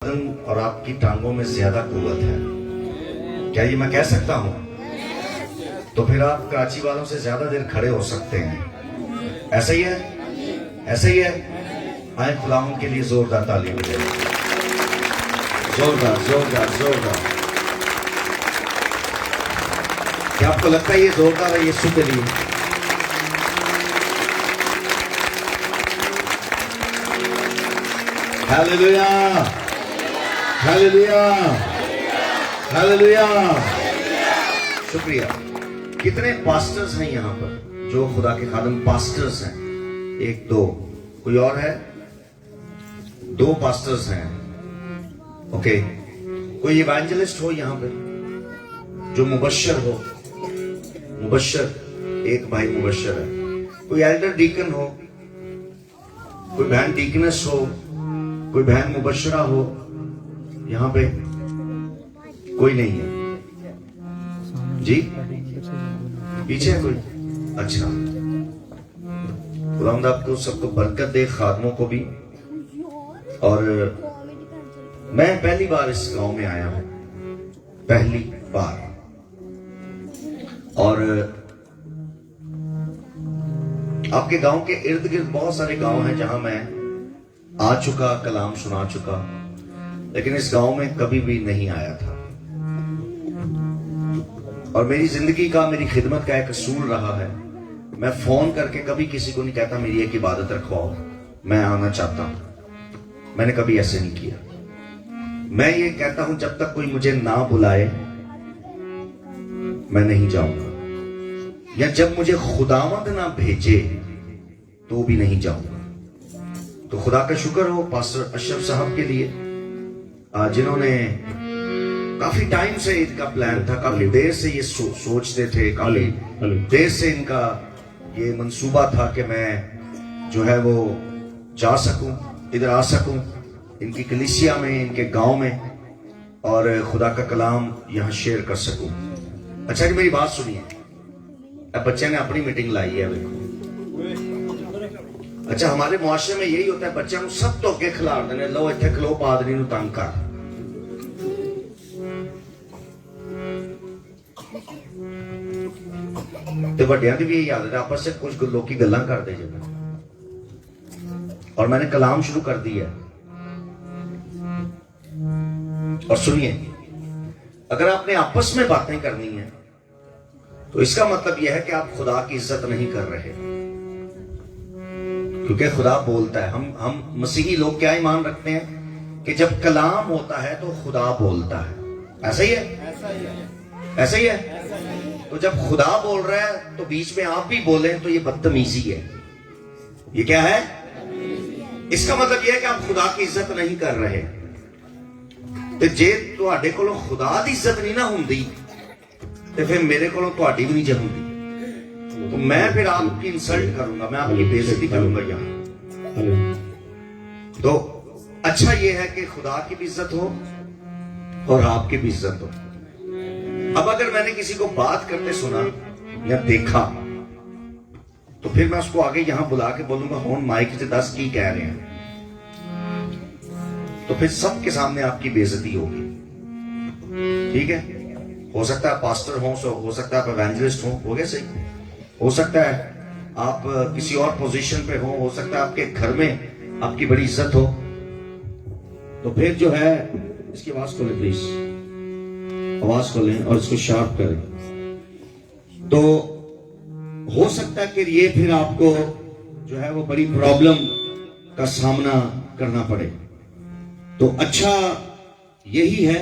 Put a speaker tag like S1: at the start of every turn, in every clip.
S1: बदन और आपकी टांगों में ज्यादा कुव्वत है। क्या ये मैं कह सकता हूं? तो फिर आप कराची वालों से ज्यादा देर खड़े हो सकते हैं। ऐसा ही है, ऐसा ही है। आए खुदावंद के लिए जोरदार ताली बजाएं, जोरदार जोरदार जोरदार। क्या आपको लगता है ये जोरदार है यीशु के लिए? Hallelujah, hallelujah, hallelujah. शुक्रिया। कितने पास्टर्स हैं यहाँ पर जो खुदा के खादम पास्टर्स हैं? एक दो, कोई और है? दो पास्टर्स हैं। ओके, कोई इवेंजलिस्ट हो यहाँ पे जो मुबश्शिर हो? मुबश्शिर, एक भाई मुबश्शिर है। कोई एल्डर डीकन हो, कोई बहन डीकनेस हो, कोई बहन मुबश्शिरा हो? यहाँ पे कोई नहीं है जी? पीछे है कोई? अच्छा, खुदावंद आपको सबको बरकत दे, खादमों को भी। और मैं पहली बार इस गांव में आया हूं, पहली बार। और आपके गांव के इर्द गिर्द बहुत सारे गांव हैं जहां मैं आ चुका, कलाम सुना चुका, लेकिन इस गांव में कभी भी नहीं आया था। और मेरी जिंदगी का, मेरी खिदमत का एक असूल रहा है, मैं फोन करके कभी किसी को नहीं कहता मेरी एक इबादत रखवाओ, मैं आना चाहता हूं। मैंने कभी ऐसे नहीं किया। मैं ये कहता हूं जब तक कोई मुझे ना बुलाए मैं नहीं जाऊंगा, या जब मुझे खुदावंद ना भेजे तो भी नहीं जाऊंगा। तो खुदा का शुक्र हो पास्टर अशरफ साहब के लिए, जिन्होंने काफी टाइम से इनका प्लान था, काफी देर से ये सोचते थे, काफी देर से इनका ये मंसूबा था कि मैं जो है वो जा सकूं, इधर आ सकूं, इनकी कलीसिया में, इनके गांव में, और खुदा का कलाम यहां शेयर कर सकूं। अच्छा जी, मेरी बात सुनिए। अब बच्चे ने अपनी मीटिंग लाई है, देखो। अच्छा, हमारे मुआशरे में यही होता है, बच्चों को सब तो अगे खिलार देने, लो इत्थे खलो, पादरी नूं तंग कर। तो वड्डियां दी भी यही आदत है, आपस से कुछ लोग गल्लां करते जब। और मैंने कलाम शुरू कर दी है। और सुनिए, अगर आपने आपस में बातें करनी है तो इसका मतलब यह है कि आप खुदा की इज्जत नहीं कर रहे, क्योंकि खुदा बोलता है। हम मसीही लोग क्या ईमान रखते हैं कि जब कलाम होता है तो खुदा बोलता है। ऐसा ही है, ऐसा ही है। तो जब खुदा बोल रहा है तो बीच में आप भी बोले तो ये बदतमीजी है। ये क्या है? इसका मतलब यह है कि आप खुदा की इज्जत नहीं कर रहे। तो जे तुहाडे कोलों खुदा की इज्जत नहीं ना हुंदी तो फिर मेरे कोलों तुहाडी भी नहीं जमदी। तो मैं फिर आपकी इंसल्ट करूंगा, मैं आपकी बेइज्जती करूंगा यहां। तो अच्छा यह है कि खुदा की भी इज्जत हो और आपकी भी इज्जत हो। अब अगर मैंने किसी को बात करते सुना या देखा तो फिर मैं उसको आगे यहां बुला के बोलूंगा, हुण माइक से 10 की कह रहे हैं, तो फिर सबके सामने आपकी बेइज्जती होगी। ठीक है? हो सकता है पास्टर हो सकता है आप इवेंजलिस्ट हो गया सही, हो सकता है आप किसी और पोजीशन पे हो सकता है आपके घर में आपकी बड़ी इज्जत हो। तो फिर जो है, इसकी आवाज खोलें प्लीज, आवाज खोलें और इसको शार्प करें। तो हो सकता है कि ये फिर आपको जो है वो बड़ी प्रॉब्लम का सामना करना पड़े। तो अच्छा यही है,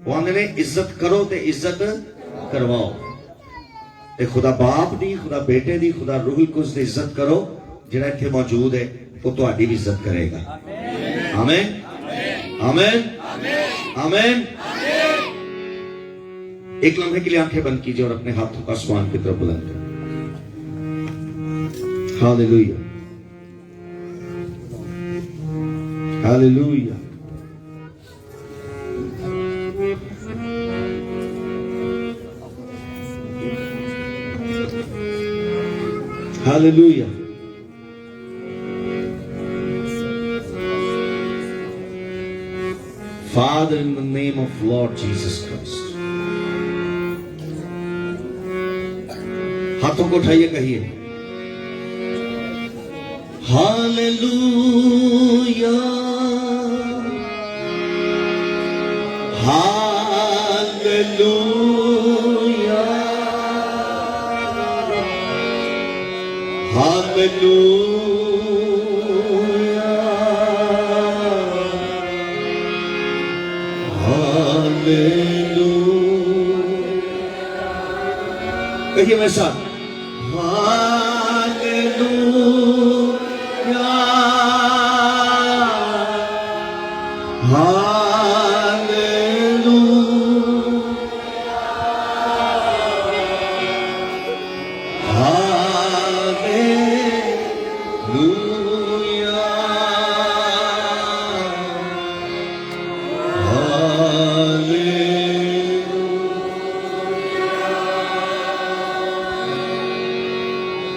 S1: वो ने इज्जत करो तो इज्जत करवाओ। ते खुदा बाप दी, खुदा बेटे दी, खुदा रूह कुद्स दी इज्जत करो। जिहड़ा इत्थे मौजूद है वो तुहाडी भी इज्जत करेगा। आमीन, आमीन, आमीन। एक लम्हे के लिए आंखें बंद कीजिए और अपने हाथों का आसमान की तरफ बुलंद करें। Hallelujah, hallelujah. Hallelujah. Father, in the name of Lord Jesus Christ. हाथों को उठाइए, कहिए हालेलुया, हालेलुया, हालेलुया, हालेलुया। कहिए मेरे साथ, हालेलुया, हालेलुया,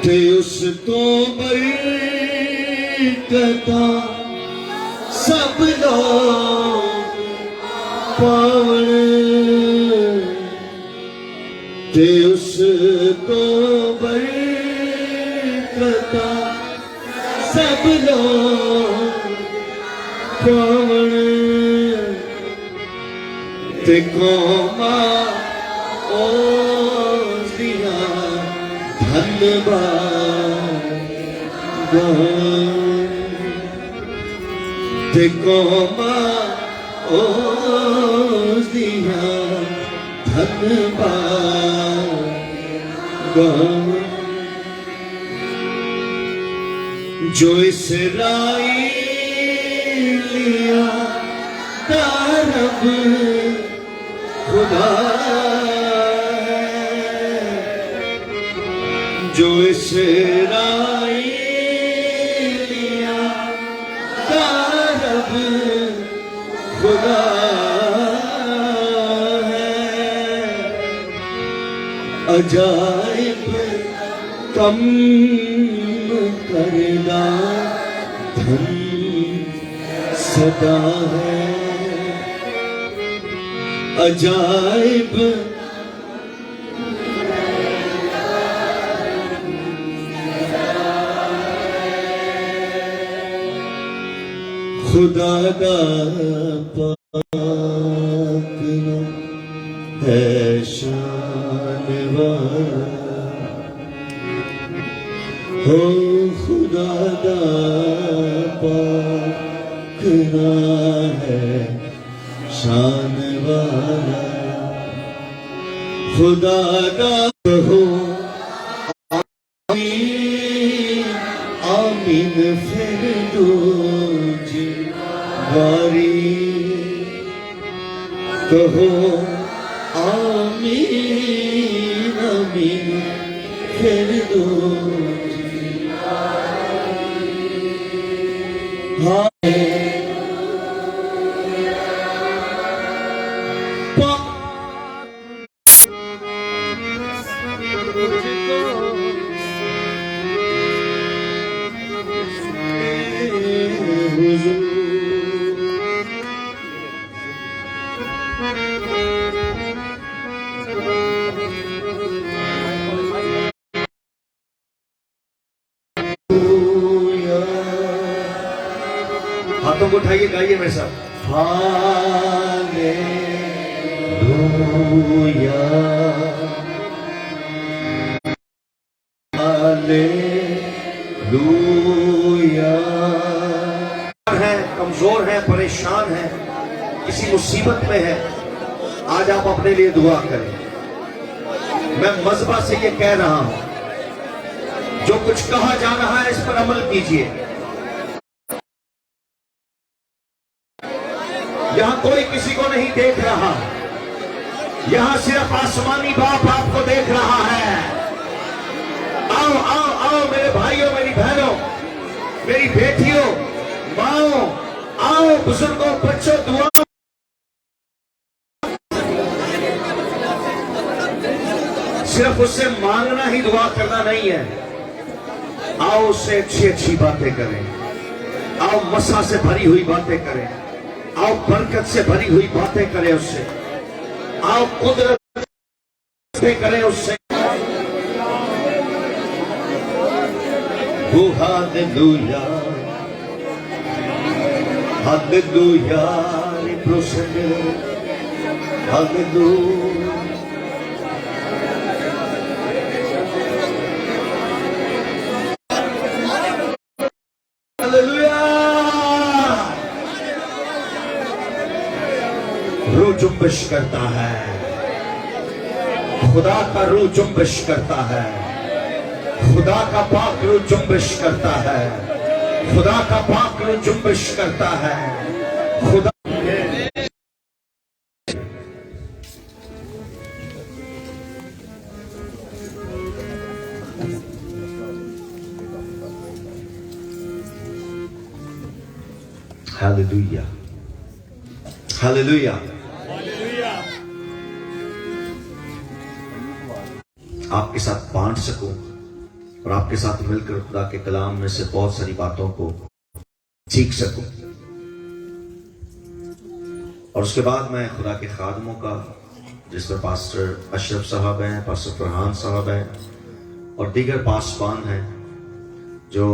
S1: ते उस तो बरकता सब लोग पावन, ते उस तो बरकता सब लोग पावन, ते कौमा ओसिया धन्यवाद, ते कौमा ओसिया धन्यवाद, जो इसराइलिया का रब खुदा है, जो इसराइलिया का रब खुदा है, अजाइब कम करना धन सदा है, अजाइब खुदा का पाक है शान वाला, हो खुदा का पाक है शान वाला, खुदा का कहो आमीन, फिर दूजी बारी कहो आमीन, आमीन, फिर दूजी बारी। हाथों को उठाइए, गाइए मेरे साथ, हालेलुया, हालेलुया। है, कमजोर है, परेशान है, किसी मुसीबत में है, आज आप अपने लिए दुआ करें। मैं मज़बा से ये कह रहा हूं, जो कुछ कहा जा रहा है इस पर अमल कीजिए। यहां कोई किसी को नहीं देख रहा, यहां सिर्फ आसमानी बाप आपको देख रहा है। आओ आओ आओ मेरे भाइयों, मेरी बहनों, मेरी बेटियों, माओ, आओ बुजुर्गों, बच्चों, दुआ। सिर्फ उससे मांगना ही दुआ करना नहीं है, आओ उससे अच्छी अच्छी बातें करें, आओ मसा से भरी हुई बातें करें, आओ बरकत से भरी हुई बातें करें उससे, आओ कुदरत से करें उससे। Oh, hallelujah, hallelujah, hallelujah. रूह जुम्बिश करता है, खुदा का रूह जुम्बिश करता है, खुदा का पाक रूह जुम्बिश करता है, खुदा का पाक रूह जुम्बिश करता है। खुदा हालेलुया, हालेलुया। आपके साथ बांट सकूं और आपके साथ मिलकर खुदा के कलाम में से बहुत सारी बातों को सीख सकूं। और उसके बाद मैं खुदा के खादमों का, जिसमें पास्टर अशरफ साहब हैं, पास्टर फरहान साहब हैं और दीगर पासबान हैं, जो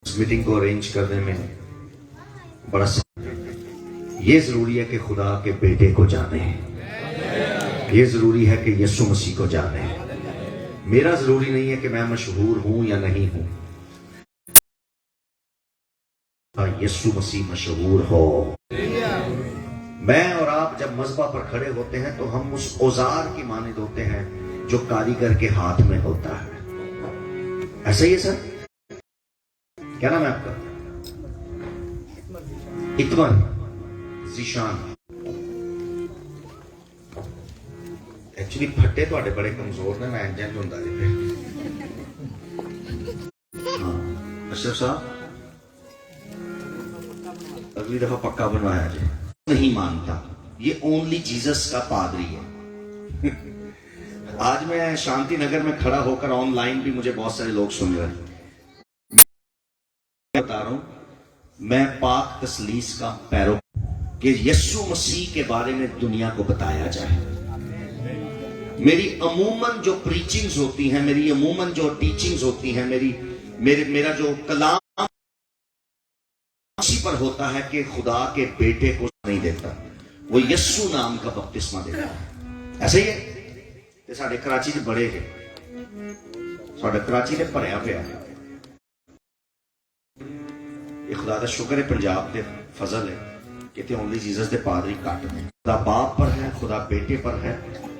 S1: इस मीटिंग को अरेंज करने में बड़ा ये जरूरी है कि खुदा के बेटे को जाने, ये जरूरी है कि यीशु मसीह को जाने। मेरा जरूरी नहीं है कि मैं मशहूर हूं या नहीं हूं, यीशु मसीह मशहूर हो। मैं और आप जब मज़बा पर खड़े होते हैं तो हम उस औजार की मानिंद होते हैं जो कारीगर के हाथ में होता है। ऐसा ही है सर? क्या नाम है आपका? इतमर जीशान। एक्चुअली फट्टे तो बड़े कमजोर ने, मैं इंजन होंदा जी पे। हाँ अशरफ साहब, अगली दफा पक्का बनवाया जी। नहीं मानता, ये ओनली जीसस का पादरी है। आज मैं शांति नगर में खड़ा होकर ऑनलाइन भी मुझे बहुत सारे लोग सुन रहे हैं। बता रहा हूं, मैं पाक तसलीस का पैरों कि यीशु मसीह के बारे में दुनिया को बताया जाए। मेरी अमूमन जो प्रीचिंग्स होती हैं, मेरी अमूमन जो टीचिंग्स होती हैं, मेरा जो कलाम इसी पर होता है कि खुदा के बेटे को नहीं देता, वो यीशु नाम का बपतिस्मा देता है। ऐसे ही है ते साडे कराची च बड़े है, साडा कराची ने भरया पिया। ये खुदा का शुक्र है, पंजाब के फजल है कि ते ओनली जीसस दे पादरी घट ने। खुदा बाप पर है, खुदा बेटे पर है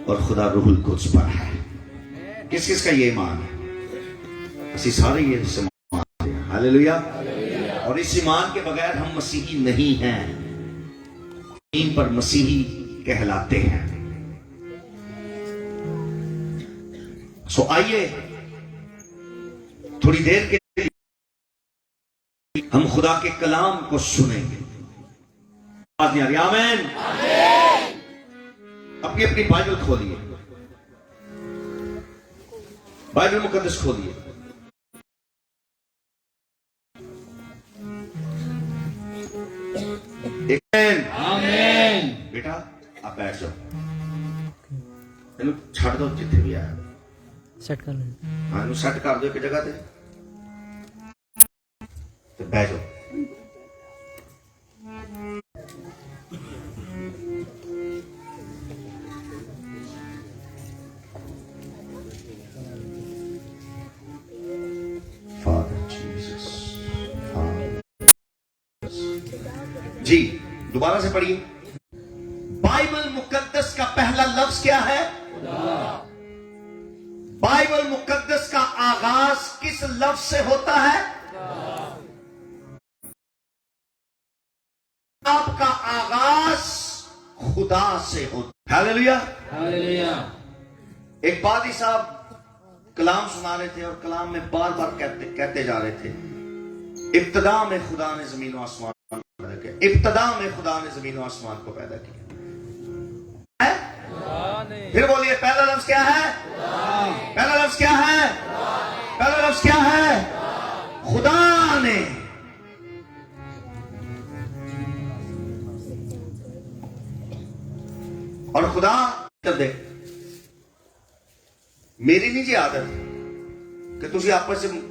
S1: और खुदा रूहुल कुद्स पर है। किस किस का ये ईमान है? ਅਸੀਂ सारे ये मानते हैं। हालेलुया। और इस ईमान के बगैर हम मसीही नहीं हैं, इन पर मसीही कहलाते हैं। सो आइए थोड़ी देर के लिए हम खुदा के कलाम को सुनेंगे। आमीन। अपनी अपनी बाइबल खोलिए, बाइबल मुकद्दस खोलिए। आमीन। बेटा आप बैठ जाओ, इन्हें छड़ दो जिथे भी आया, सेट कर लो। हाँ इन्हें सेट कर दो एक जगह ते, तो बैठ जाओ। जी दोबारा से पढ़िए। बाइबल मुकद्दस का पहला लफ्ज क्या है? बाइबल मुकद्दस का आगाज किस लफ्ज से होता है? आपका आगाज खुदा से होता। Hallelujah, hallelujah. एक बादी साहब कलाम सुना रहे थे और कलाम में बार बार कहते जा रहे थे, इब्तिदा में खुदा ने जमीन और आसमान पैदा किया, इब्तिदा में खुदा ने जमीन और आसमान को पैदा किया। फिर बोलिए, पहला लफ्ज क्या है? पहला लफ्ज क्या है? पहला लफ्ज क्या है? खुदा ने। और खुदा कर दे मेरी नहीं जी आदत कि तुसी आपस में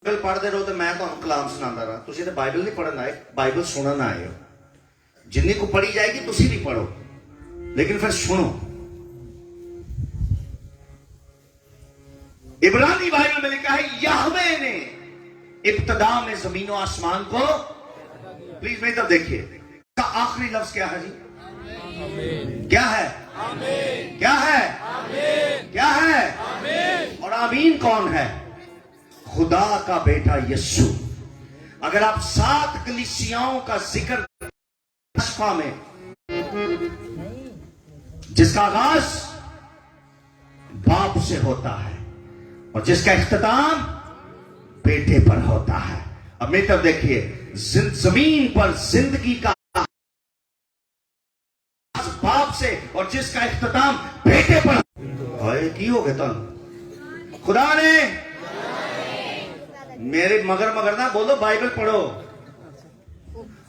S1: बाइबल पढ़ते रहो तो मैं तुहानू कलाम सुनाता रहा। तुसी तो बाइबल नहीं पढ़न आए, बाइबल सुनन आए हो। जिन्नी को पढ़ी जाएगी तुसी नहीं पढ़ो, लेकिन फिर सुनो। इब्रानी बाइबल में लिखा है याहवे ने इब्तदा में जमीन और आसमान को, प्लीज मेरी तरफ देखिए, का आखिरी लफ्ज क्या है जी? क्या है? क्या है? क्या है? और आमीन कौन है? खुदा का बेटा यीशु। अगर आप 7 कलीसियाओं का जिक्र में, जिसका आगाज बाप से होता है और जिसका इख्तिताम बेटे पर होता है। अब मेरी तरफ देखिए, जमीन पर जिंदगी का बाप से और जिसका इख्तिताम बेटे पर की हो गया। खुदा ने मेरे मगर ना बोलो, बाइबल पढ़ो।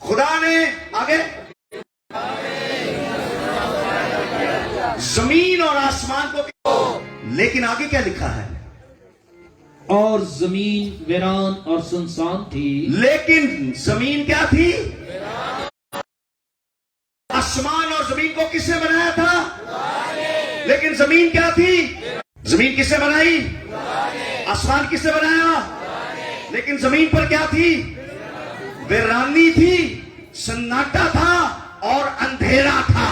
S1: खुदा ने आगे जमीन और आसमान को, लेकिन आगे क्या लिखा है?
S2: और जमीन वीरान और सुनसान थी।
S1: लेकिन जमीन क्या थी? आसमान और जमीन को किसने बनाया था? लेकिन जमीन क्या थी? जमीन किसने बनाई? आसमान किसने बनाया? लेकिन जमीन पर क्या थी? वीरानी थी, सन्नाटा था और अंधेरा था।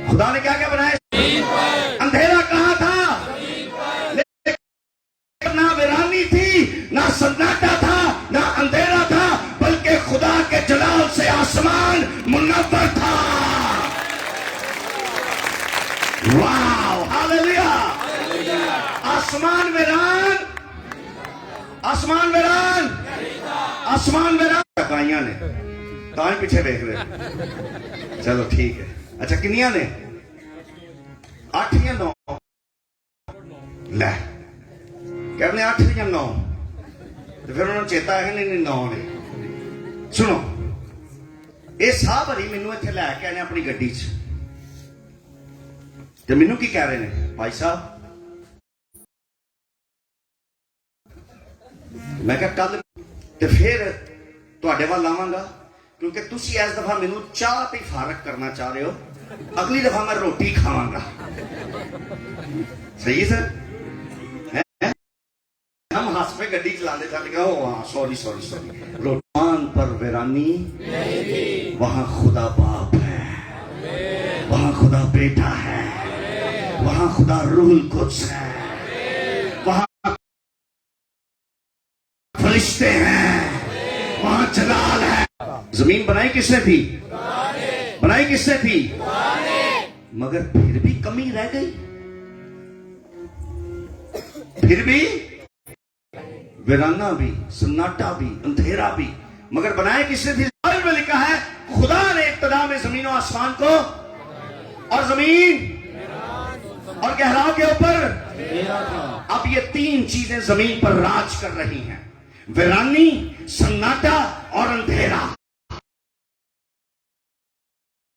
S1: खुदा ने क्या क्या बनाया? अंधेरा कहां था? ना वीरानी थी, ना सन्नाटा था, ना अंधेरा था, बल्कि खुदा के जलाल से आसमान मुनव्वर था। वाह, हालेलुया। आसमान वीरान, आसमान वीरान, आसमान वीरान। काइयां ने ताए पीछे देख रहे। चलो ठीक है। अच्छा किनिया ने? 8 या 9? ले कहने 8 या 9, तो फिर उन्होंने चेता है नहीं 9 ने। सुनो, ये साह भरी मैनू इत्थे लैके आने अपनी गड्डी च, ते मैनू की कह रहे ने, भाई साहब मैं क्या कल ते फिर तुहाडे वाल आवांगा, क्योंकि तुसी इस दफा मैनू चाह ते फारक करना चाह रहे हो, अगली दफा मैं रोटी खावांगा। सही है सर? हम हंस पे गड्डी चलाते चल गए। हाँ सॉरी सॉरी सॉरी। रोटान पर वीरानी, वहां खुदा बाप है, वहां खुदा बेटा है, वहां खुदा रूहुल कुद्स है, वहां फरिश्ते हैं, वहां जलाल है। जमीन बनाई किसने थी? बनाई किसने थी? मगर फिर भी कमी रह गई, फिर भी वीराना भी, सन्नाटा भी, अंधेरा भी, मगर बनाए किसने थी? बाइबल में लिखा है खुदा ने इब्तिदा में जमीन और आसमान को, और जमीन और गहराव के ऊपर। अब ये 3 चीजें जमीन पर राज कर रही हैं, वीरानी, सन्नाटा और अंधेरा।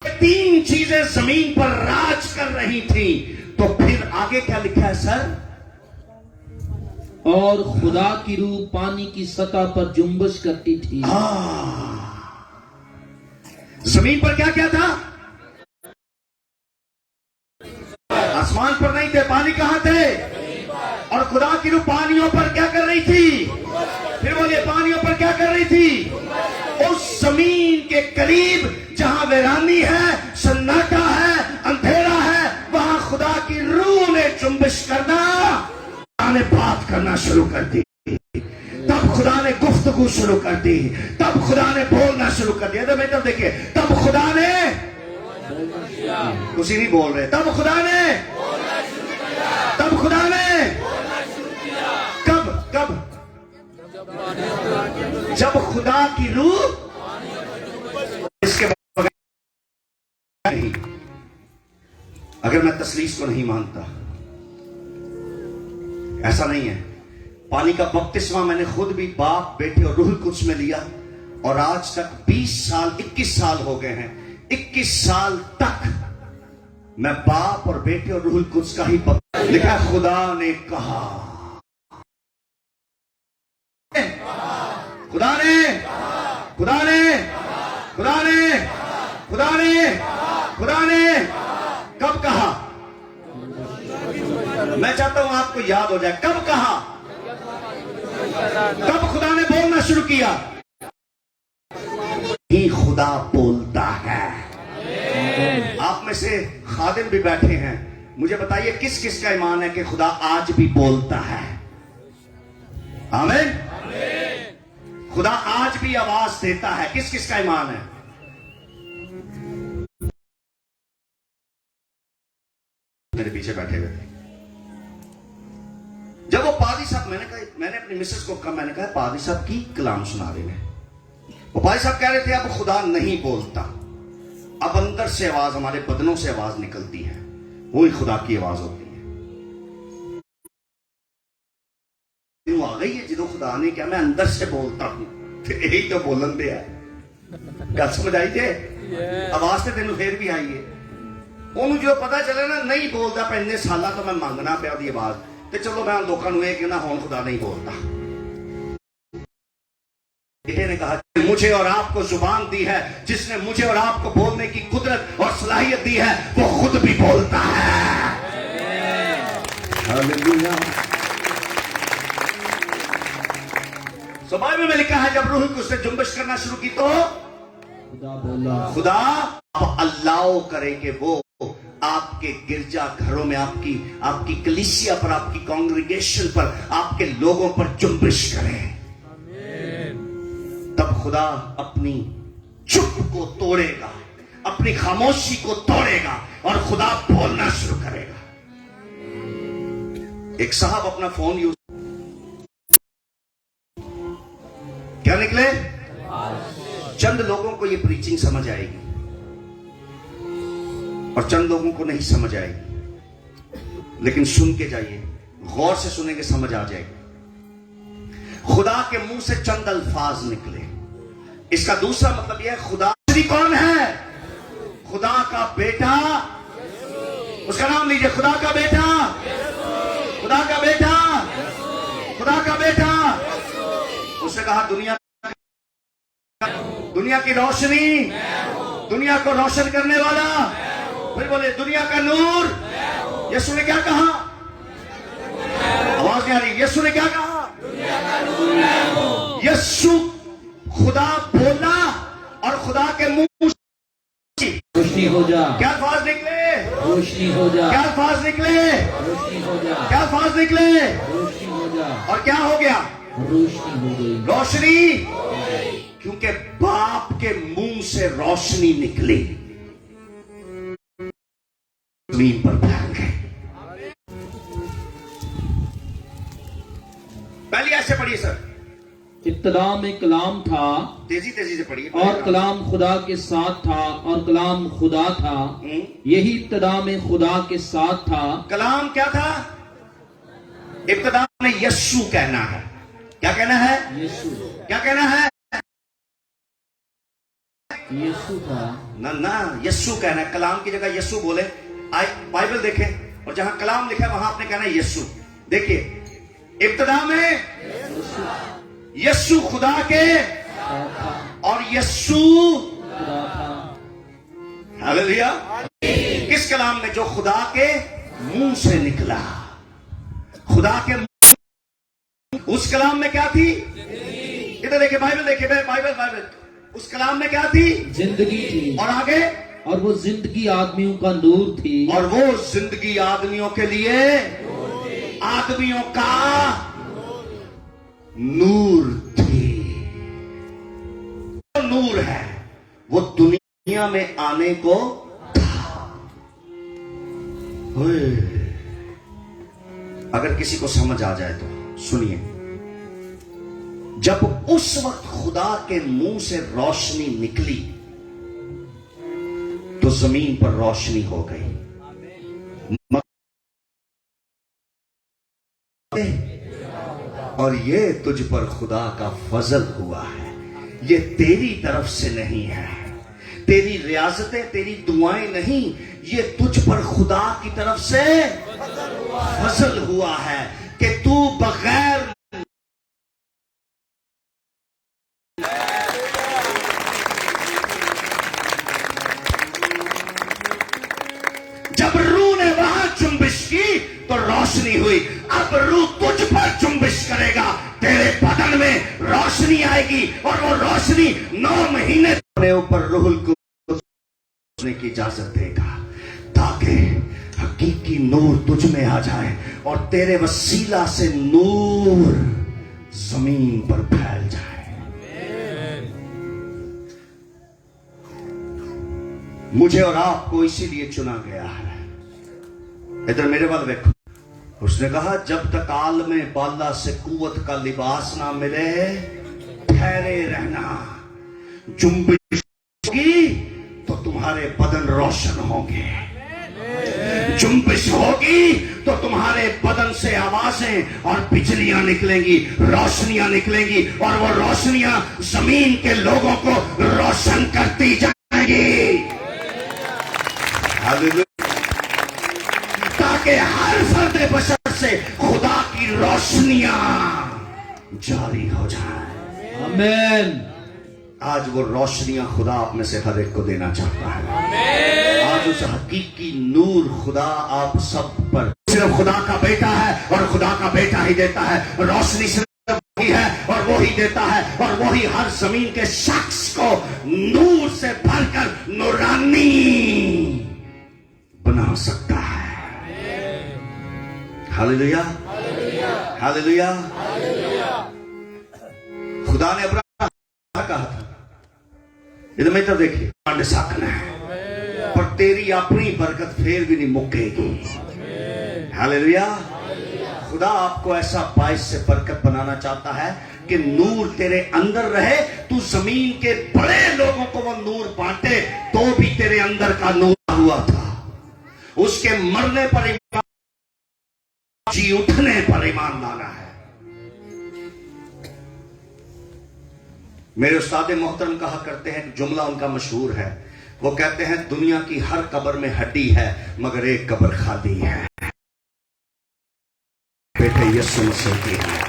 S1: 3 चीजें जमीन पर राज कर रही थी। तो फिर आगे क्या लिखा है सर?
S2: और खुदा की रूह पानी की सतह पर जुम्बश करती थी।
S1: जमीन पर क्या क्या था? आसमान पर नहीं थे, पानी कहां थे? और खुदा की रूह पानियों पर क्या कर रही थी? फिर बोलिए, पानियों पर क्या कर रही थी? उस जमीन के करीब जहां वीरानी है, सन्नाटा है, अंधेरा है, वहां खुदा की रूह ने जुम्बिश करना, ने बात करना शुरू कर दी। तब खुदा ने गुफ्तगू शुरू कर दी, तब खुदा ने बोलना शुरू कर दिया। तो मैं तब देखिए, तब खुदा ने, कुछ नहीं बोल रहे, तब खुदा ने, तब खुदा ने, कब कब? जब खुदा की रूह, इसके बगैर नहीं। अगर मैं तसलीस को नहीं मानता, ऐसा नहीं है। पानी का बपतिस्मा मैंने खुद भी बाप, बेटे और रूहुल कुद्स में लिया, और आज तक 20 साल 21 साल हो गए हैं 21 साल तक मैं बाप और बेटे और रूहुल कुद्स का ही लिखा, खुदा ने कहा, खुदा ने खुदा ने खुदा ने खुदा ने खुदा ने कब कहा? मैं चाहता हूं आपको याद हो जाए, कब कहा? कब खुदा ने बोलना शुरू किया? ही खुदा बोलता है। आप में से खादिम भी बैठे हैं, मुझे बताइए किस किस का ईमान है कि खुदा आज भी बोलता है? आमीन। खुदा आज भी आवाज देता है, किस किस का ईमान है? मेरे पीछे बैठे हुए थे। जब वो पादी साहब, मैंने अपनी मिसेस को कहा, मैंने कहा पादी साहब की कलाम सुना रहे हैं। वो पादी साहब कह रहे थे अब खुदा नहीं बोलता, अब अंदर से आवाज, हमारे बदनों से आवाज निकलती है, वो ही खुदा की आवाज होती है। आ गई है जो खुदा ने क्या, मैं अंदर से बोलता हूं, यही तो बोलन दे है। गल समझ आई जे? आवाज तो तेन फिर भी आई है। ਉਹਨੂੰ जो पता चले ना नहीं बोलता पे इन्ने साल तो मैं मंगना पिया दी आवाज, तो चलो मैं लोगों को यह कहना हुण खुदा नहीं बोलता। बेटे ने कहा मुझे और आपको जुबान दी है, जिसने मुझे और आपको बोलने की कुदरत और सलाहियत दी है, वो खुद भी बोलता है। हालेलुया। सो बाइबल में लिखा है जब रूह को उसने जुम्बिश करना शुरू की तो
S2: खुदा बोला,
S1: खुदा अल्लाह करे कि वो आपके गिरजा घरों में, आपकी कलीसिया पर, आपकी कांग्रेगेशन पर, आपके लोगों पर जुम्बिश करे। तब खुदा अपनी चुप को तोड़ेगा, अपनी खामोशी को तोड़ेगा और खुदा बोलना शुरू करेगा। एक साहब अपना फोन यूज, क्या निकले? चंद लोगों को ये प्रीचिंग समझ आएगी और चंद लोगों को नहीं समझ आएगी, लेकिन सुन के जाइए, गौर से सुनेंगे, समझ आ जाएगी। खुदा के मुंह से चंद अल्फाज निकले, इसका दूसरा मतलब यह है खुदा कौन है? खुदा का बेटा, उसका नाम लीजिए, खुदा का बेटा, खुदा का बेटा, खुदा का बेटा। उसने कहा दुनिया की रोशनी, दुनिया को रोशन करने वाला, फिर बोले दुनिया का नूर। यीशु ने क्या कहा? आवाज नहीं आ रही। यीशु ने क्या कहा? यीशु खुदा बोला और खुदा के मुंह
S2: रोशनी हो जा।
S1: क्या अल्फाज निकले?
S2: रोशनी हो जा।
S1: क्या अल्फाज निकले?
S2: रोशनी हो जा।
S1: क्या अल्फाज निकले?
S2: रोशनी हो जा। और
S1: क्या हो गया?
S2: रोशनी हो गई।
S1: रोशनी, क्योंकि बाप के मुंह से रोशनी निकली, जमीन पर फैल गई। पहली ऐसे पढ़िए सर।
S2: इब्तिदा में कलाम था,
S1: तेजी से पढ़िए।
S2: और कलाम खुदा के साथ था, और कलाम खुदा था। यही इब्तिदा में खुदा के साथ था।
S1: कलाम क्या था? इब्तिदा में यीशु कहना है। क्या कहना है?
S2: यीशु।
S1: क्या कहना है?
S2: यीशु था
S1: ना यीशु कहना है। कलाम की जगह यीशु बोले। बाइबल देखें और जहां कलाम लिखा है वहां आपने कहना है यीशु। देखिए इब्तिदा में यीशु खुदा के और यीशु
S2: खुदा था।
S1: हालेलुया। किस कलाम में? जो खुदा के मुंह से निकला। खुदा के उस कलाम में क्या थी? इधर देखिए, बाइबल देखिए, बाइबल। उस कलाम में क्या थी?
S2: जिंदगी थी।
S1: और आगे?
S2: और वो जिंदगी आदमियों का नूर थी। और
S1: वो जिंदगी आदमियों के लिए, आदमियों का नूर थी। नूर है वो दुनिया में आने को था। अगर किसी को समझ आ जाए तो सुनिए, जब उस वक्त खुदा के मुंह से रोशनी निकली तो जमीन पर रोशनी हो गई। और ये तुझ पर खुदा का फजल हुआ है, ये तेरी तरफ से नहीं है, तेरी रियासतें, तेरी दुआएं नहीं, ये तुझ पर खुदा की तरफ से फजल हुआ है कि तू बगैर जब रूह ने वहां जुम्बिश की तो रोशनी हुई। अब रूह तुझ पर जुम्बिश करेगा, तेरे बदन में रोशनी आएगी और वो रोशनी 9 महीने अपने ऊपर रूहुल कुद्दूस की इजाजत देगा ताकि हकीकी नूर तुझ में आ जाए और तेरे वसीला से नूर जमीन पर फैल जाए। मुझे और आपको इसीलिए चुना गया है। इधर मेरे पास देखो, उसने कहा जब तक आलम बाला से कुव्वत का लिबास ना मिले ठहरे रहना। जुम्बिश होगी तो तुम्हारे बदन रोशन होंगे, जुम्बिश होगी तो तुम्हारे बदन से आवाजें और बिजलियां निकलेंगी, रोशनियां निकलेंगी और वो रोशनियां जमीन के लोगों को रोशन करती जाएंगी। ताकि हर फर्द बशर से खुदा की रोशनियां जारी हो जाए।
S2: आमीन।
S1: आज वो रोशनियां खुदा आप में से हर एक को देना चाहता है। आज उस हकीकी नूर खुदा आप सब पर, सिर्फ खुदा का बेटा है और खुदा का बेटा ही देता है। रोशनी सिर्फ वही है और वो ही देता है और वो ही हर जमीन के शख्स को नूर से भरकर नूरानी बना सकता है। Hallelujah, hallelujah. खुदा ने अब्राहम कहा था, इधर में तो देखिए पांड साखना है पर तेरी अपनी बरकत फिर भी नहीं मुक्केगी। हालेलुया। खुदा आपको ऐसा बाइस से बरकत बनाना चाहता है कि नूर तेरे अंदर रहे, तू जमीन के बड़े लोगों को वो नूर बांटे तो भी तेरे अंदर का नूर हुआ था। उसके मरने पर ईमान, जी उठने पर ईमान लाना है। मेरे उस्ताद मोहतरम कहा करते हैं, जुमला उनका मशहूर है, वो कहते हैं दुनिया की हर कब्र में हड्डी है मगर एक कब्र खाली है, बेटे यीशु मसीह की है।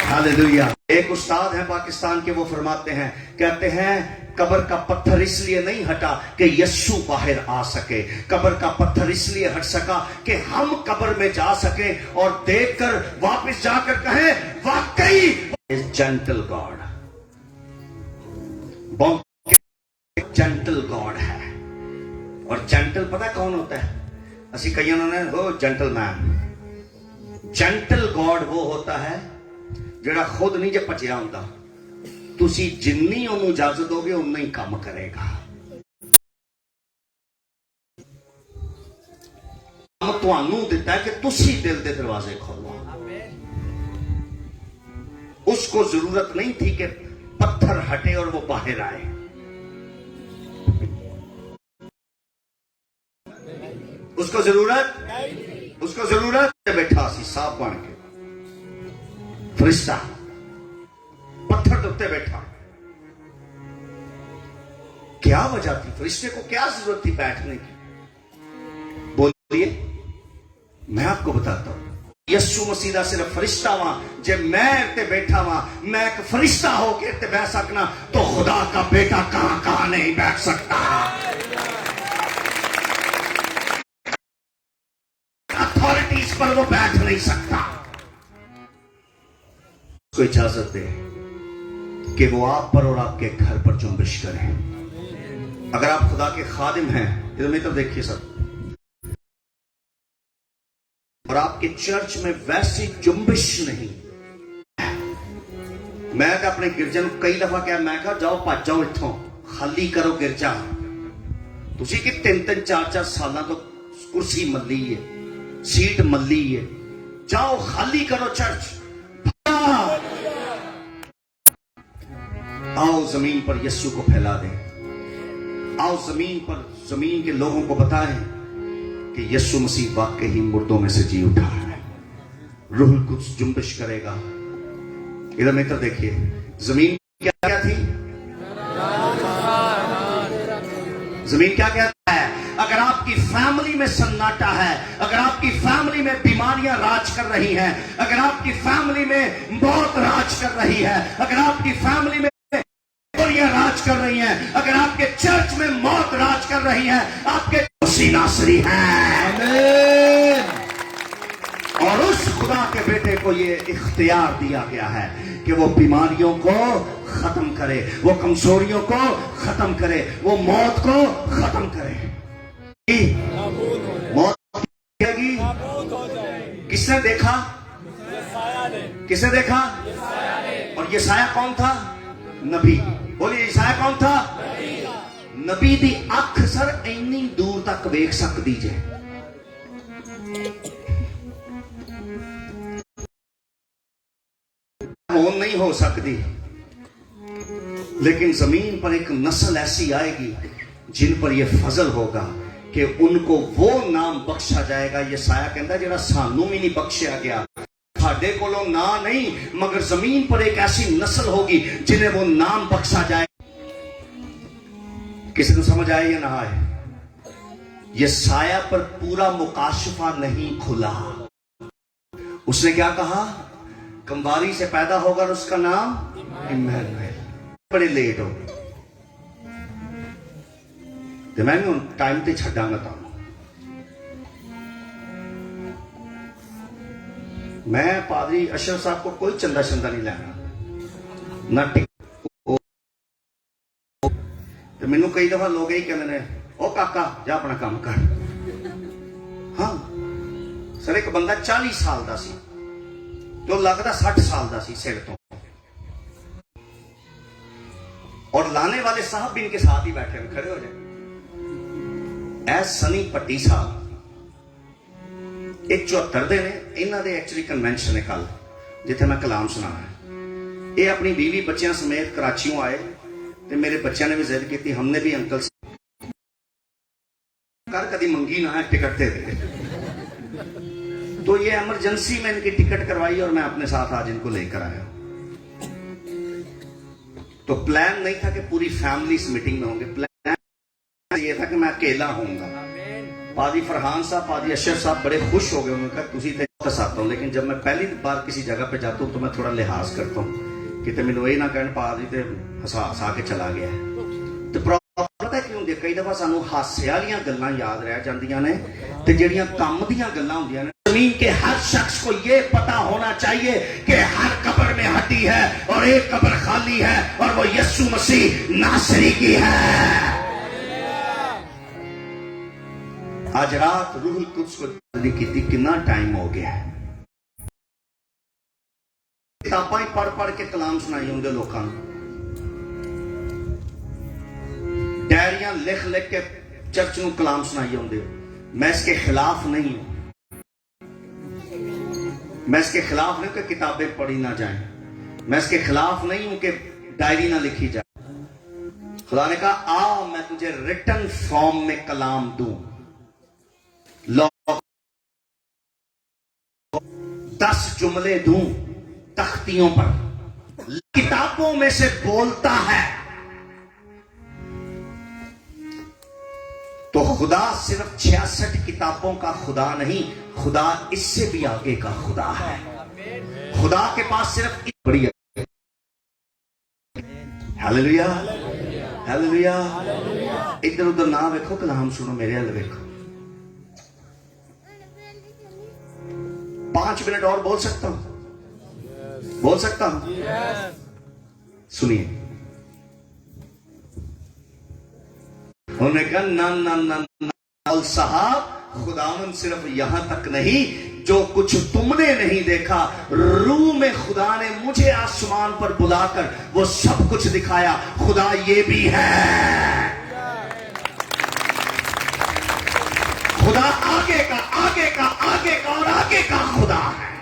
S1: हालेलुया। एक उस्ताद है पाकिस्तान के, वो फरमाते हैं, कहते हैं कब्र का पत्थर इसलिए नहीं हटा कि यीशु बाहर आ सके, कब्र का पत्थर इसलिए हट सका कि हम कब्र में जा सके और देखकर वापस जाकर कहें वाकई is gentle God. Gentle God है। और जेंटल पता कौन होता है? असी कई ने हो जेंटलमैन। जेंटल गॉड वो होता है ਜਿਹੜਾ खुद नहीं जे भजिया ਹੁੰਦਾ, तुसी जिन्नी ਉਹਨੂੰ इजाजत दोगे उन्ना ही काम करेगा। ਕੰਮ ਤੁਹਾਨੂੰ ਦਿੱਤਾ है कि तुसी दिल के दरवाजे खोलो। उसको जरूरत नहीं थी कि पत्थर हटे और वो बाहर आए। उसको जरूरत बैठा सी साफ बन के, फरिश्ता पत्थर के उत्ते बैठा। क्या वजह थी? फरिश्ते को क्या जरूरत थी बैठने की? बोलिए, मैं आपको बताता हूं। यीशु मसीह दा सिर्फ फरिश्ता वां, जे मैं इत्ते बैठा वां, मैं एक फरिश्ता होकर इत्ते बैठ सकना, तो खुदा का बेटा कहां कहां नहीं बैठ सकता। अथॉरिटीज पर वो बैठ नहीं सकता। उसको इजाजत दे कि वो आप पर और आपके घर पर जुम्बिश करें। अगर आप खुदा के खादिम हैं, इधर में तो देखिए सब, और आपके चर्च में वैसी जुम्बिश नहीं। मैं तो अपने गिरजे को कई दफा कहा, मैं कहा जाओ भज जाओ इत्थों, खाली करो गिरजा। तुसी कि 3-3 4-4 साल तो कुर्सी मल्ली है, सीट मल्ली है, जाओ खाली करो चर्च। आओ जमीन पर यीशु को फैला दें। आओ जमीन पर जमीन के लोगों को बताएं कि यीशु मसीह वाकई ही मुर्दों में से जी उठा है। रूहुल कुद्स जुम्बिश करेगा। इधर मित्र देखिए, जमीन क्या क्या थी? जमीन क्या कहता है? अगर आपकी फैमिली में सन्नाटा है, अगर आपकी फैमिली में बीमारियां राज कर रही हैं, अगर आपकी फैमिली में मौत राज कर रही है, अगर आपकी फैमिली में बुराइयां राज कर रही हैं, अगर आपके चर्च में मौत राज कर रही है, आपके नासरी है। और उस खुदा के बेटे को ये इख्तियार दिया गया है कि वो बीमारियों को खत्म करे, वो कमजोरियों को खत्म करे, वो मौत को खत्म करे। मौत किसने देखा? किसने देखा? और ये साया कौन था? नबी। बोलिए, ये साया कौन था? नबी दी अख सर इन्नी दूर तक वेख सकती जे। नहीं हो सकती, लेकिन जमीन पर एक नस्ल ऐसी आएगी जिन पर यह फजल होगा कि उनको वो नाम बख्शा जाएगा। ये साया कहता जेड़ा सानू भी नहीं बख्शिया गया, साडे कोलों ना नहीं, मगर जमीन पर एक ऐसी नस्ल होगी जिन्हें वो नाम बख्शा जाए। किसी को समझ आए या ना आए? ये साया पर पूरा मुकाशफा नहीं खुला। उसने क्या कहा? कंवारी से पैदा होगा और उसका नाम इम्मानुएल। बड़े लेट हो तो मैं भी टाइम ते छड़ांगा तुहानू। मैं पादरी अशरफ साहब को कोई चंदा शंदा नहीं लेना ना। तो मैनू कई दफा लोग यही कहते हैं, ओ काका जा अपना काम कर। हाँ सर, एक बंदा 40 साल का सी तो लगता 60 साल का सी सिर तो, और लाने वाले साहब भी इनके साथ ही बैठे हैं, खड़े हो जाए। सनी पट्टी साहब 74 दे ने, इन्हों दे एक्चुअली कन्वेंशन है कल, जिथे मैं कलाम सुनाना है। ये अपनी बीवी बच्चों समेत कराचियों आए तो मेरे बच्चों ने भी जिद की, हमने भी अंकल कर कभी मंगी ना है टिकट दे दे। तो ये इमरजेंसी में इनकी टिकट करवाई और मैं अपने साथ आज इनको लेकर आया। तो प्लान नहीं था कि पूरी फैमिली इस मीटिंग में होंगे, प्लान ये था कि मैं अकेला होऊंगा। पादी फरहान साहब, पादी अशरफ साहब बड़े खुश हो गए। उन्होंने कहा तुसी तो आता हूँ, लेकिन जब मैं पहली बार किसी जगह पे जाता हूँ तो मैं थोड़ा लिहाज करता हूँ कि मैनू ये ना कहन पादी ते हसा के चला गया है। तो पता क्यों होंगे? कई दफा सानू हासे वालियां गल्लां याद रह जांदियां ने ते जेड़ियां कम दियां गल्लां हुंदियां ने। जमीन के हर शख्स को यह पता होना चाहिए कि हर कब्र में हड्डी है और एक कब्र खाली है, और वो यीशु मसीह नासरी की है। आज रात रूहुल कुद्स को की कितना टाइम हो गया है। किताबां पढ़ पढ़ के कलाम सुनाई होंगे लोगों को, डायरियां लिख लिख के चर्च में कलाम सुनाई होंगे। मैं इसके खिलाफ नहीं हूं, मैं इसके खिलाफ नहीं कि किताबें पढ़ी ना जाएं, मैं इसके खिलाफ नहीं हूं कि डायरी ना लिखी जाए। खुदा ने कहा आ मैं तुझे रिटन फॉर्म में कलाम दूं, 10 जुमले दूं तख्तियों पर, किताबों में से बोलता है। तो खुदा सिर्फ 66 किताबों का खुदा नहीं, खुदा इससे भी आगे का खुदा है। खुदा के पास सिर्फ बड़ी हालेलुया हालेलुया। इधर उधर ना देखो, कलाम सुनो, मेरे हाल देखो। 5 मिनट और बोल सकता हूं? बोल सकता हूं? सुनिए। उन्होंने कहा ना ना ना ना साहब, खुदावन सिर्फ यहां तक नहीं, जो कुछ तुमने नहीं देखा, रूह में खुदा ने मुझे आसमान पर बुलाकर वो सब कुछ दिखाया। खुदा ये भी है। खुदा आगे का आगे का आगे का और आगे का खुदा है।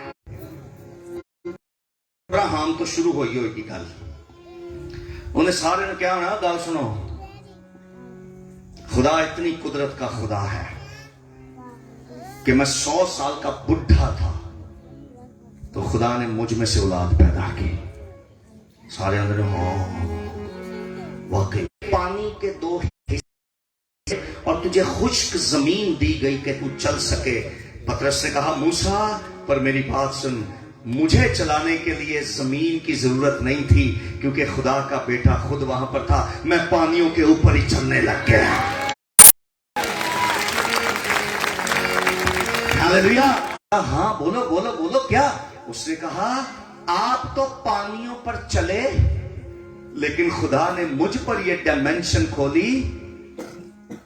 S1: अब्राहम तो शुरू हुई होगी गल, उन्हें सारे ने क्या होना, गल सुनो। खुदा इतनी कुदरत का खुदा है कि मैं 100 साल का बुढ़ा था तो खुदा ने मुझ में से औलाद पैदा की। सारे अंदर हाँ वाकई। पानी के 2 मुझे खुश्क जमीन दी गई कि तू चल सके। पतरस ने कहा मूसा, पर मेरी बात सुन, मुझे चलाने के लिए जमीन की जरूरत नहीं थी, क्योंकि खुदा का बेटा खुद वहां पर था। मैं पानियों के ऊपर ही चलने लग गया। हालेलुया। हाँ, बोलो बोलो बोलो, क्या? उसने कहा आप तो पानियों पर चले, लेकिन खुदा ने मुझ पर यह डायमेंशन खोली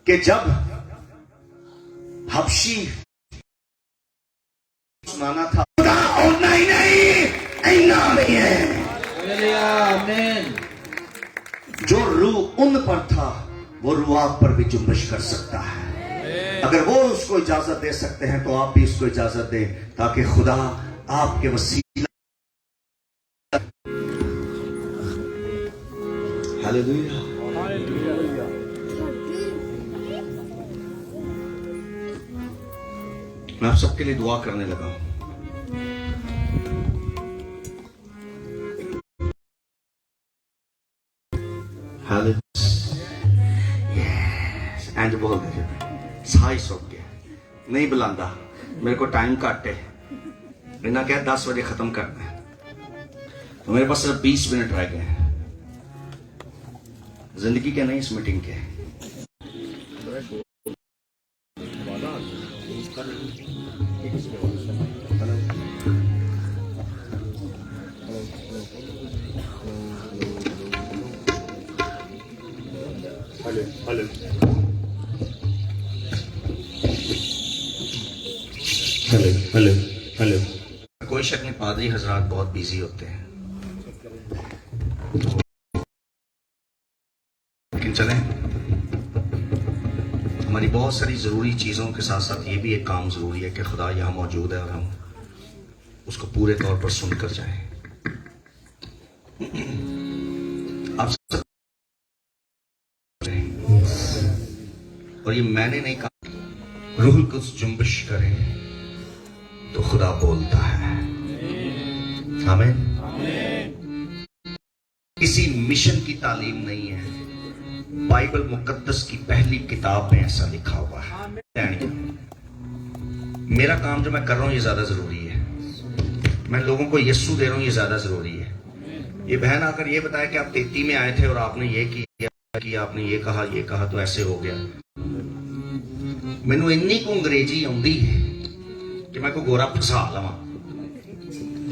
S1: कि जब हबशी सुनाना था, और नहीं ऐना नहीं है।
S2: आमीन।
S1: जो रूह उन पर था वो रूह आप पर भी जुम्बिश कर सकता है। अगर वो उसको इजाजत दे सकते हैं तो आप भी उसको इजाजत दें, ताकि खुदा आपके वसीला। हालेलुया। मैं आप सबके लिए दुआ करने लगा हूं। एंड बोल दे, साई सो गया, नहीं बुलांदा, मेरे को टाइम घट है। इन्हें क्या 10 बजे खत्म करना है, तो मेरे पास सिर्फ 20 मिनट रह गए हैं। जिंदगी के नहीं, इस मीटिंग के। Hello hello hello hello. कोई शक नहीं, पादरी हजरात बहुत बिजी होते हैं, लेकिन चलें, हमारी बहुत सारी जरूरी चीजों के साथ साथ ये भी एक काम जरूरी है कि खुदा यहाँ मौजूद है और हम उसको पूरे तौर पर सुनकर जाएं। आप सब, और ये मैंने नहीं कहा, रूह कुछ जुम्बिश करें तो खुदा बोलता है। आमीन। किसी मिशन की तालीम नहीं है, बाइबल मुकद्दस की पहली किताब में ऐसा लिखा हुआ है। मेरा काम जो मैं कर रहा हूं ये ज्यादा जरूरी है, मैं लोगों को यीशु दे रहा हूं ये ज्यादा जरूरी है। ये बहन आकर ये बताया कि आप 33 में आए थे और आपने ये किया, आपने ये कहा तो ऐसे हो गया। मैनू इन्नी को अंग्रेजी आउंदी है कि मैं को गोरा फसा लवा।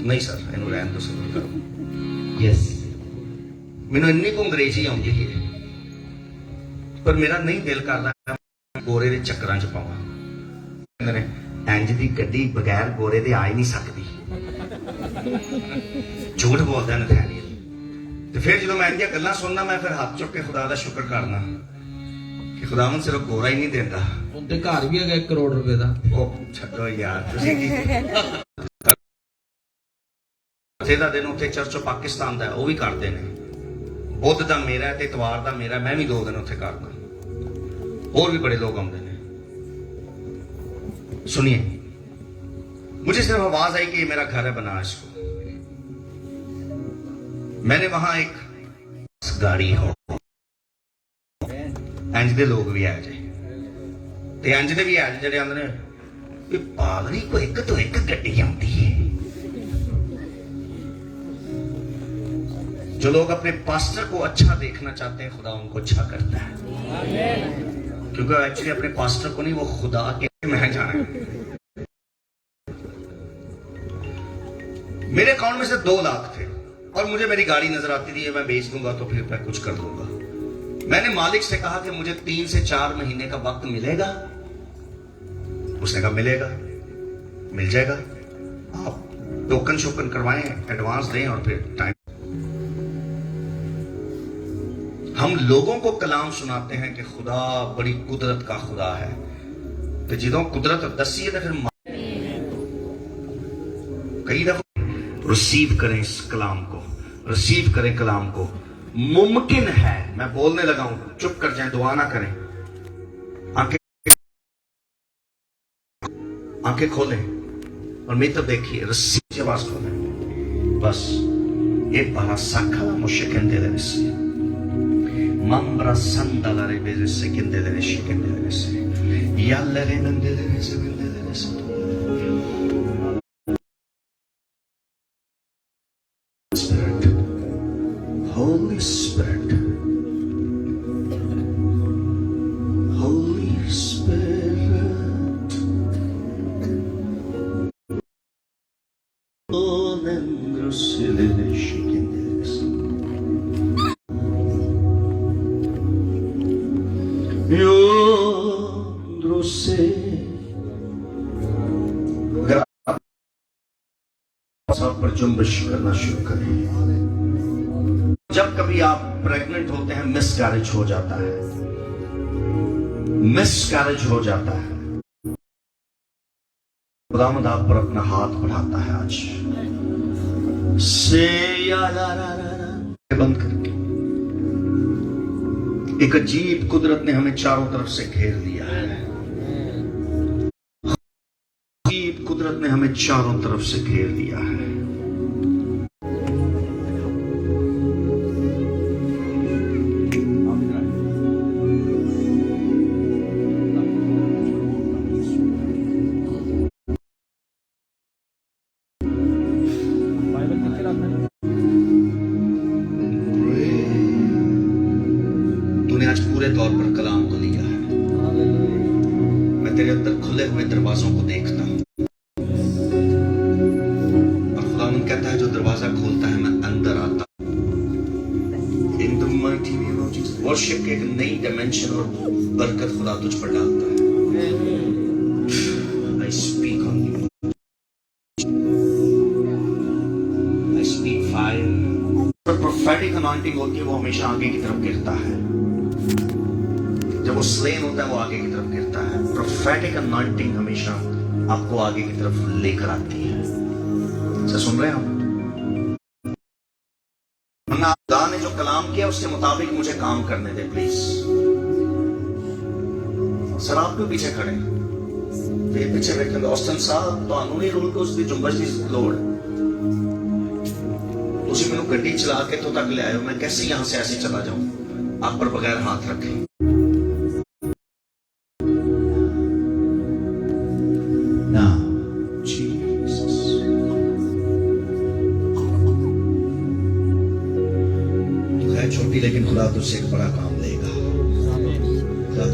S1: नहीं सर, इन्हू रहन दो, सबर करो। यस, मैनू इन्नी को अंग्रेजी आउंदी है, पर मेरा नहीं दिल करता गोरे दे चक्करां च पावां। इंज दी गड्डी बगैर गोरे दे आ ही नहीं सकती। झूठ बोलदा है नथैनियल। ते फिर जो मैं इन्दियां गल्लां सुनना, मैं फिर हाथ चुक के खुदा दा शुक्र करना कि खुदावन सिर्फ गोरा ही नहीं देता,
S2: उनके घर भी है 1 करोड़ रुपए का।
S1: ओ छड्डो यार, तुसीं की दा दिन उत्थे चर्च पाकिस्तान दा वो भी करते हैं। बुध दा मेरा ते इतवार दा मेरा, मैं भी 2 दिन उत्थे करदा। और भी बड़े लोग आते हैं। सुनिए, मुझे सिर्फ आवाज आई कि ये मेरा घर है, बना इसको। मैंने वहां एक गाड़ी हो, इंज दे लोग भी आ जाए, ते इंज दे भी आ जाए जेडे आंदे ने भी पागली को एक तो एक गड्डी आती है। जो लोग अपने पास्टर को अच्छा देखना चाहते हैं, खुदा उनको अच्छा करता है, क्योंकि एक्चुअली अपने पास्टर को नहीं, वो खुदा के में जाना है। मेरे अकाउंट में से 2 लाख थे और मुझे मेरी गाड़ी नजर आती थी, मैं बेच दूंगा तो फिर मैं कुछ कर दूंगा। मैंने मालिक से कहा कि मुझे 3 से 4 महीने का वक्त मिलेगा। उसने कहा मिलेगा, मिल जाएगा, आप टोकन शोकन करवाएं, एडवांस दें और फिर टाइम। हम लोगों को कलाम सुनाते हैं कि खुदा बड़ी कुदरत का खुदा है, तो जिदों कुदरत दसी है तो फिर कई दफा रिसीव करें इस कलाम को, रिसीव करें कलाम को। मुमकिन है, मैं बोलने लगा हूं, चुप कर जाएं, दुआ ना करें, आंखें खोलें और मेरी तरफ देखिए, रिसीव की आवाज खोलें। बस ये बड़ा साखा मुश्किल दे रहे मम्बरा संदला रे बेजे से किंदे ले शिकंदे ले से Spirit, Holy Spirit, Holy Spirit, oh, अगर आप पर जुम्बिश करना शुरू करें। जब कभी आप प्रेग्नेंट होते हैं, मिसकैरेज हो जाता है, मिसकैरेज हो जाता है, खुदावंद आप पर अपना हाथ बढ़ाता है आज से बंद करके। एक अजीब कुदरत ने हमें चारों तरफ से घेर लिया है, अजीब कुदरत ने हमें चारों तरफ से घेर लिया है। तूने आज पूरे तौर पर कलाम को लिया है। मैं तेरे अंदर खुले हुए दरवाजों को देखता हूं, और खुदावंद कहता है जो दरवाजा खोलता है मैं अंदर आता हूं। In the mighty name of Jesus, worship के एक नई डायमेंशन और बरकत खुदा तुझ पर डालता है। I speak on you, I speak fire. Prophetic anointing होती है, वो हमेशा आगे की तरफ गिरता है। जब वो स्लेन होता है, वो आगे की तरफ गिरता है। प्रोफेटिक अनॉइंटिंग हमेशा आपको आगे की तरफ लेकर आती है। सर सुन रहे हैं हम? खुदा ने जो कलाम किया उसके मुताबिक मुझे काम करने दे प्लीज। सर आप क्यों पीछे खड़े हैं? फिर पीछे बैठे ऑस्टन साहब, ਤੁਹਾਨੂੰ ਨਹੀਂ ਰੂਲ ਉਸ ਦੀ ਜੁੰਬਸ਼ ਦੀ ਲੋੜ। ਤੁਸੀਂ ਮੈਨੂੰ ਗੱਡੀ ਚਲਾ ਕੇ ਤੋਂ तक ले आए हो, मैं कैसे यहां से ऐसे चला जाऊं आप पर बगैर हाथ रखे। छोटी लेकिन खुदा तुझसे एक बड़ा काम लेगा। खुदा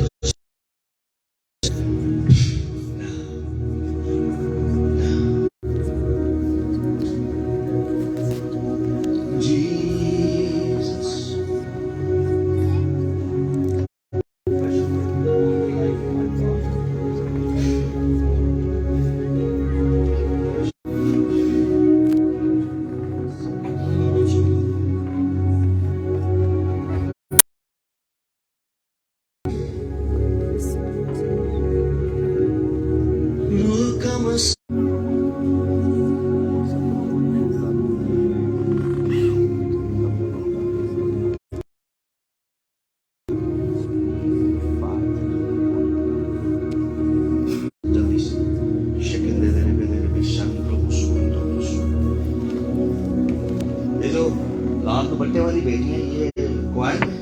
S1: लाल दुपट्टे वाली बेटी है, ये क्वायर में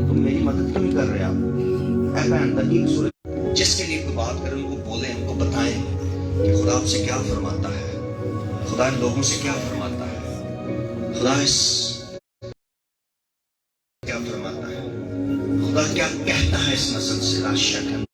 S1: तुम मेरी मदद क्यों नहीं कर रहे आप? जिसके लिए कोई बात करें उनको बोले, उनको बताएं कि खुदा आपसे क्या फरमाता है, खुदा इन लोगों से क्या फरमाता है, खुदा इस क्या फरमाता है, खुदा क्या कहता है इस नस्ल से। लाशक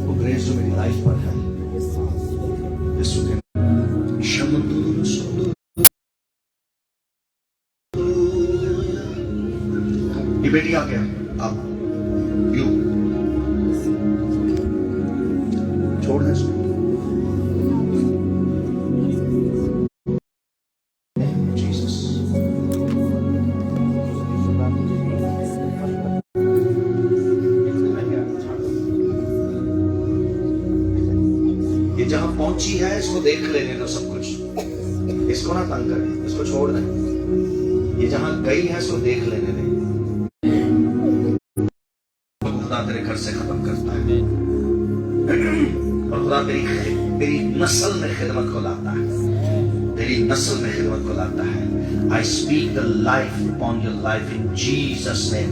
S1: वो ग्रेस जो मेरी लाइफ पर है, बेटी आ गया, आप यू छोड़ दे इसको। जीसस, ये जहां पहुंची है इसको देख लेने दो सब कुछ, इसको ना तंग करें, इसको छोड़ दें। ये जहां गई है इसको देख लेने दें। खुदा तेरे घर से खत्म करता है और खुदा तेरी नस्ल में खिदमत को लाता है, तेरी नस्ल में खिदमत को लाता है। I speak the life upon your life in Jesus name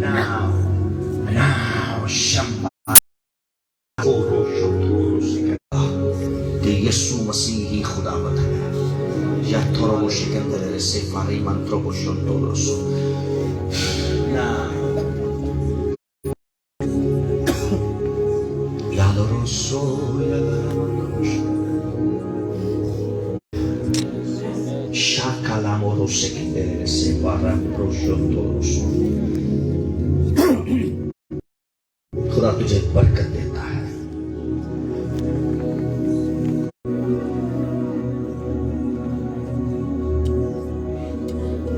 S1: now now. शम्मा कि यीशु मसीह ही खुदावंद है। या थोड़ा वो शिकंदर से फारी मंत्रों को सुनतो रसो ना यादरोसो शाकाला मोरो शिकंदर से फारा प्रोशुनतो रसो। खुदा तुझे बरकत देता है।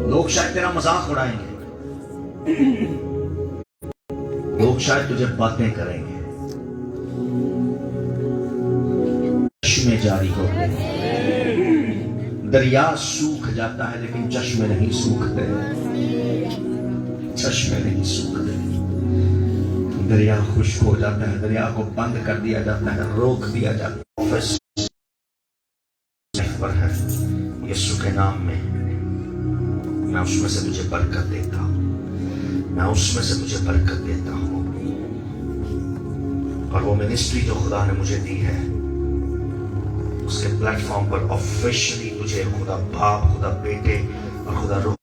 S1: लोग शायद तेरा मजाक उड़ाएंगे, लोग शायद तुझे बातें करेंगे, चश्मे जारी हो गए। दरिया सूख जाता है लेकिन चश्मे नहीं सूखते, चश्मे नहीं सूखते। दरिया खुश्क हो जाता है, दरिया को बंद कर दिया जाता है, रोक दिया जाता है। ऑफिस पर है यीशु के नाम में मैं उसमें से तुझे बरकत देता हूं, मैं उसमें से तुझे बरकत देता हूं। और वो मिनिस्ट्री जो खुदा ने मुझे दी है उसके प्लेटफॉर्म पर ऑफिशियली तुझे खुदा बाप, खुदा बेटे और खुदा रूह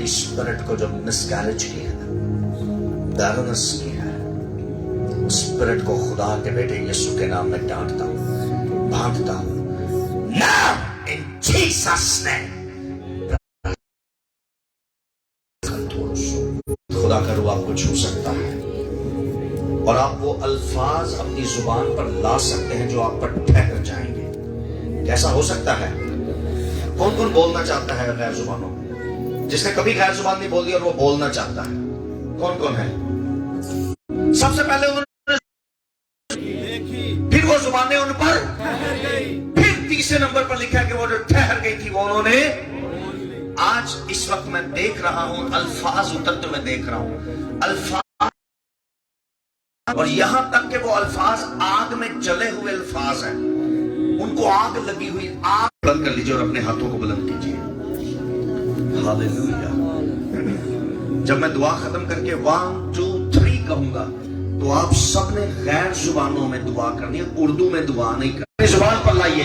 S1: स्पिरिट को जब मिसकैरेज किया, बैरनेस किया, स्पिरिट को खुदा के बेटे यीशु के नाम में डांटता हूं, बांटता हूं। Now in Jesus name. खुदा का रूह आपको छू सकता है और आप वो अल्फाज अपनी जुबान पर ला सकते हैं जो आप पर ठहर जाएंगे। कैसा हो सकता है? कौन कौन बोलना चाहता है गैर जुबानों? जिसने कभी गैर जुबान नहीं बोली और वो बोलना चाहता है, कौन कौन है? सबसे पहले उन्होंने, फिर वो जुबानें उन पर, फिर तीसरे नंबर पर लिखा कि वो जो ठहर गई थी वो उन्होंने। आज इस वक्त मैं देख रहा हूं अल्फाज उतरते मैं देख रहा हूं अल्फाज, और यहां तक कि वो अल्फाज आग में जले हुए अल्फाज हैं, उनको आग लगी हुई। आग बुलंद कर लीजिए और अपने हाथों को बुलंद कीजिए। हालेलुया। जब मैं दुआ खत्म करके 1 2 3 कहूंगा तो आप सबने गैर जुबानों में दुआ करनी है, उर्दू में दुआ नहीं करनी। जुबान पर लाइए,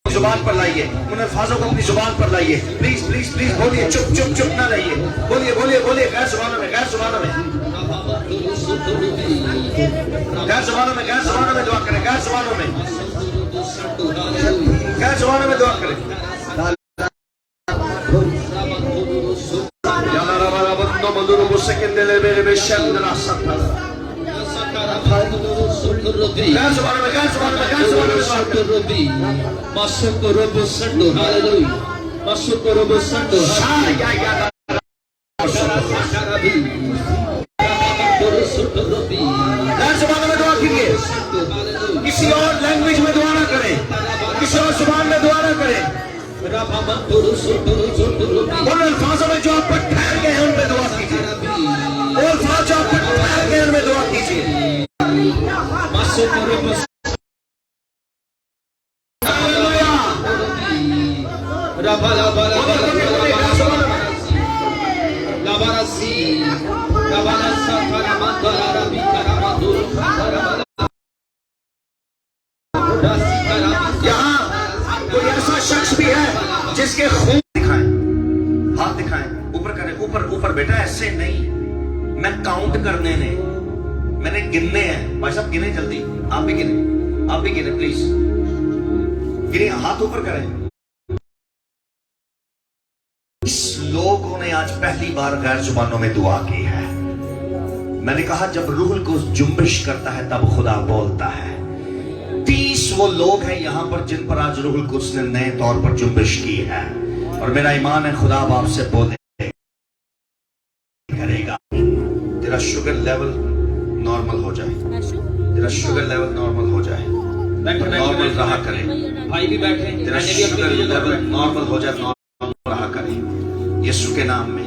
S1: जुबान पर लाइए, उन अल्फाजों को अपनी जुबान पर लाइए। प्लीज प्लीज प्लीज बोलिए, चुप चुप चुप ना रहिए, बोलिए बोलिए बोलिए। गैर जुबानों में, गैर जुबानों में, गैर जुबानों में, गैर जुबानों में दुआ करें, गैर जुबानों में, गैर जुबानों में दुआ करें। किसी और लैंग्वेज में दुआ ना करें, किसी और जुबान में दुआ ना करें। उन अल्फाजों में जो आप पर ठहर गए हैं उनमें दुआ कीजिए, वो अल्फाज जो आप पर ठहर गए उनमें दुआ कीजिए। जिसके खून दिखाएं, हाथ दिखाएं, ऊपर करें, ऊपर ऊपर बेटा, ऐसे नहीं, मैं काउंट करने ने, मैंने गिनने हैं। भाई साहब गिने जल्दी, आप भी गिने, आप भी गिने प्लीज, गिने, हाथ ऊपर करें। इस लोगों ने आज पहली बार गैर जुबानों में दुआ की है। मैंने कहा जब रूहुल को जुम्बिश करता है तब खुदा बोलता है। 30 वो लोग हैं यहां पर जिन पर आज रूहुल कुद्स ने नए तौर पर जुम्बिश की है, और मेरा ईमान है खुदा अब आपसे बोले करेगा। तेरा शुगर लेवल नॉर्मल हो जाए, तेरा शुगर लेवल नॉर्मल हो जाए, नॉर्मल रहा करे।
S2: भाई भी बैठे,
S1: तेरा शुगर लेवल नॉर्मल हो जाए, नॉर्मल रहा करे, यीशु के नाम में।